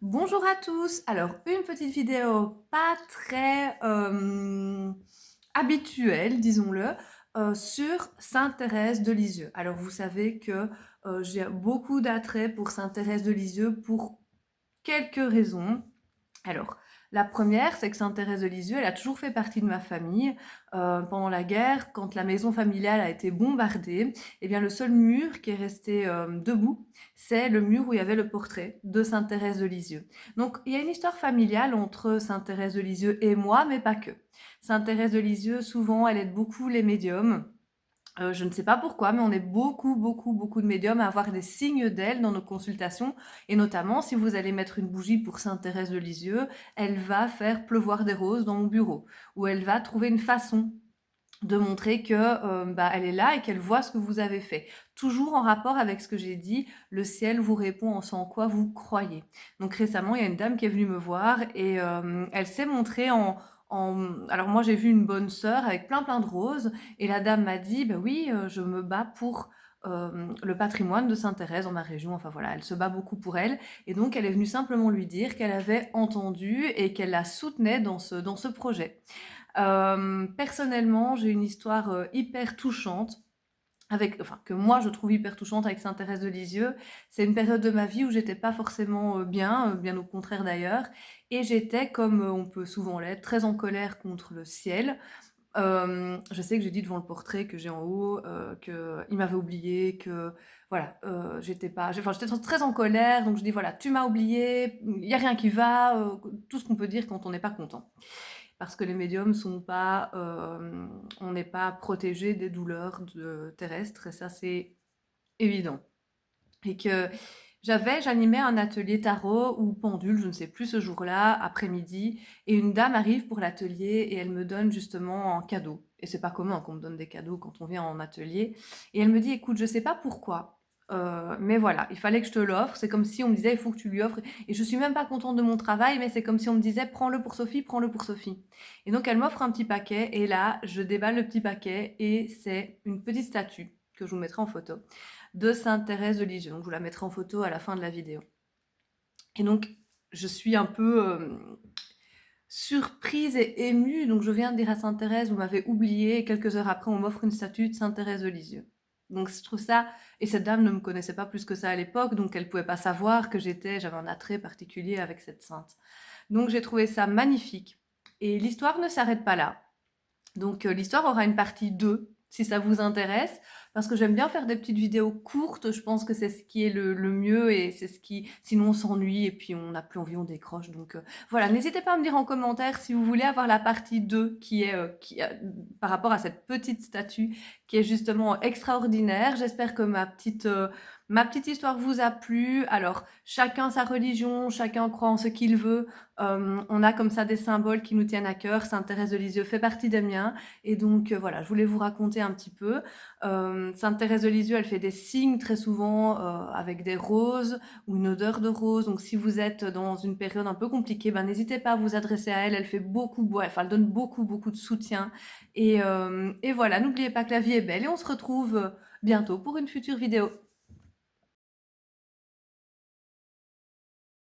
Bonjour à tous. Alors, une petite vidéo pas très habituelle, disons-le, sur Sainte-Thérèse de Lisieux. Alors, vous savez que j'ai beaucoup d'attrait pour Sainte-Thérèse de Lisieux pour quelques raisons. Alors, la première, c'est que Sainte-Thérèse de Lisieux, elle a toujours fait partie de ma famille. Pendant la guerre, quand la maison familiale a été bombardée, eh bien, le seul mur qui est resté debout, c'est le mur où il y avait le portrait de Sainte-Thérèse de Lisieux. Donc, il y a une histoire familiale entre Sainte-Thérèse de Lisieux et moi, mais pas que. Sainte-Thérèse de Lisieux, souvent, elle aide beaucoup les médiums. Je ne sais pas pourquoi, mais on est beaucoup de médiums à avoir des signes d'elle dans nos consultations. Et notamment, si vous allez mettre une bougie pour Sainte Thérèse de Lisieux, elle va faire pleuvoir des roses dans mon bureau. Ou elle va trouver une façon de montrer que elle est là et qu'elle voit ce que vous avez fait. Toujours en rapport avec ce que j'ai dit, le ciel vous répond en ce en quoi vous croyez. Donc récemment, il y a une dame qui est venue me voir et elle s'est montrée Alors moi j'ai vu une bonne sœur avec plein de roses et la dame m'a dit, bah oui, je me bats pour le patrimoine de Sainte-Thérèse dans ma région. Enfin voilà, elle se bat beaucoup pour elle et donc elle est venue simplement lui dire qu'elle avait entendu et qu'elle la soutenait dans ce projet. Personnellement, j'ai une histoire hyper touchante que moi je trouve hyper touchante avec Sainte-Thérèse de Lisieux. C'est une période de ma vie où j'étais pas forcément bien au contraire d'ailleurs, et j'étais, comme on peut souvent l'être, très en colère contre le ciel. Je sais que j'ai dit devant le portrait que j'ai en haut, qu'il m'avait oublié, que voilà, j'étais très en colère, donc je dis voilà, tu m'as oublié, il y a rien qui va, tout ce qu'on peut dire quand on n'est pas content parce que les médiums sont pas, on n'est pas protégé des douleurs terrestres, et ça c'est évident. Et que j'animais un atelier tarot ou pendule, je ne sais plus ce jour-là, après-midi, et une dame arrive pour l'atelier et elle me donne justement un cadeau. Et c'est pas commun qu'on me donne des cadeaux quand on vient en atelier. Et elle me dit, écoute, je sais pas pourquoi, mais voilà, il fallait que je te l'offre. C'est comme si on me disait, il faut que tu lui offres. Et je suis même pas contente de mon travail, mais c'est comme si on me disait, prends-le pour Sophie, prends-le pour Sophie. Et donc elle m'offre un petit paquet, et là, je déballe le petit paquet, et c'est une petite statue que je vous mettrai en photo de Sainte-Thérèse de Lisieux. Donc je vous la mettrai en photo à la fin de la vidéo. Et donc je suis un peu surprise et émue. Donc je viens de dire à Sainte-Thérèse, vous m'avez oublié, et quelques heures après on m'offre une statue de Sainte-Thérèse de Lisieux. Donc je trouve ça, et cette dame ne me connaissait pas plus que ça à l'époque, donc elle pouvait pas savoir que j'avais un attrait particulier avec cette sainte. Donc j'ai trouvé ça magnifique. Et l'histoire ne s'arrête pas là. Donc l'histoire aura une partie 2 si ça vous intéresse, parce que j'aime bien faire des petites vidéos courtes, je pense que c'est ce qui est le mieux et c'est ce qui... Sinon on s'ennuie et puis on n'a plus envie, on décroche. Donc voilà, n'hésitez pas à me dire en commentaire si vous voulez avoir la partie 2 par rapport à cette petite statue qui est justement extraordinaire. J'espère que ma petite histoire vous a plu. Alors, chacun sa religion, chacun croit en ce qu'il veut. On a comme ça des symboles qui nous tiennent à cœur. Sainte Thérèse de Lisieux fait partie des miens. Et donc, voilà, je voulais vous raconter un petit peu. Sainte Thérèse de Lisieux, elle fait des signes très souvent avec des roses ou une odeur de rose. Donc, si vous êtes dans une période un peu compliquée, ben, n'hésitez pas à vous adresser à elle. Elle fait elle donne beaucoup de soutien. Et voilà, n'oubliez pas que la vie est belle et on se retrouve bientôt pour une future vidéo.